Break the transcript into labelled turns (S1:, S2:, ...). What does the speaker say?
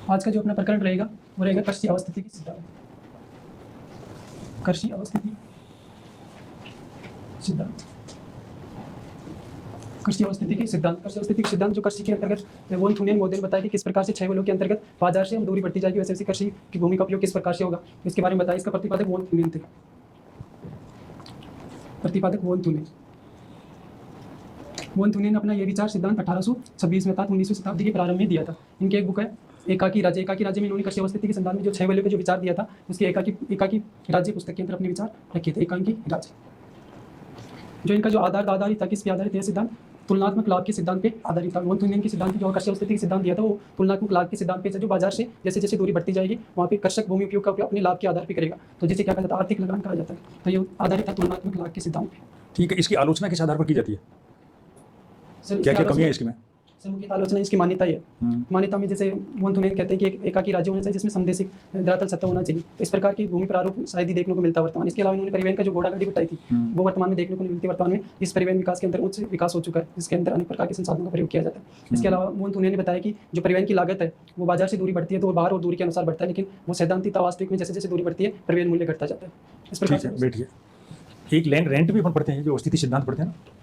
S1: आज का जो अपना प्रकरण रहेगा वो रहेगा कृषि अवस्थितिकी सिद्धांत। कृषि अवस्थिति सिद्धांत। कृषि अवस्थितिकी सिद्धांत। कृषि अवस्थितिकी सिद्धांत जो कृषि के अंतर्गत वोन थुनियन मॉडल बताया कि किस प्रकार से 6 बलों के अंतर्गत बाजार से हम दूरी बढ़ती जाएगी, वैसे वैसे कृषि की भूमि का उपयोग किस प्रकार से होगा, इसके बारे में बताया। इसका प्रतिपादक वोन थुनियन थे। प्रतिपादक वोन थुनियन। वोन थुनियन ने अपना ये विचार सिद्धांत 1826 में था, 19वीं शताब्दी के प्रारंभ में दिया था। इनकी एक बुक है एकाकी राज्य। एकाकी राज्य में इन्होंने कृषि अवस्थिति के सिद्धांत में जो 6 वैल्यू का जो विचार दिया था, उसकी एकाकी राज्य पुस्तक के अंदर अपने विचार रखे थे। एकाकी राज्य जो इनका जो आधारित था, किस पे आधारित है सिद्धांत? तुलनात्मक लाभ के सिद्धांत पे आधारित था। वोन थुनियन के सिद्धांत जो कृषि अवस्थिति के सिद्धांत दिया था वो तुलनात्मक लाभ के सिद्धांत पे, जो बाजार से जैसे जैसे दूरी बढ़ती जाएगी वहाँ पे कृषक भूमि उपयोग का उपयोग अपने लाभ के आधार पर करेगा, तो जिसे क्या कहा जाता है? आर्थिक लगान कहा जाता है। तो ये आधारित था तुलनात्मक लाभ के सिद्धांत पे।
S2: ठीक है, इसकी आलोचना किस आधार पर की जाती है?
S1: सर
S2: क्या क्या कमी है इसकी में?
S1: सर मुख्य आलोचना इसकी मान्यता है। मान्यता में जैसे वोन थुनियन कहते हैं कि एक एकाकी राज्य होना चाहिए जिसमें समदेशिक धरातल सत्ता होना चाहिए। इस प्रकार की भूमि प्रारूप शायद ही देखने को मिलता है वर्तमान। इसके अलावा इन्होंने परिवहन का जो घोड़ा गाड़ी बताई थी वो वर्तमान में देखने को नहीं मिलती। वर्तमान में इस परिवहन विकास के अंदर उच्च विकास हो चुका है, जिसके अंदर अनेक प्रकार के संसाधनों का प्रयोग किया जाता है। इसके अलावा वोन थुनियन ने बताया कि जो परिवहन की लागत है वो बाजार से दूरी बढ़ती है तो वो बाहर और दूरी के अनुसार बढ़ता है, लेकिन वो सैद्धांतिक वास्तविक में जैसे जैसे दूरी बढ़ती है परिवहन मूल्य घटता जाता है। इस प्रकार से
S2: बैठिए, एक लैंड रेंट भी अपन पढ़ते हैं जो स्थिति सिद्धांत पढ़ते हैं ना।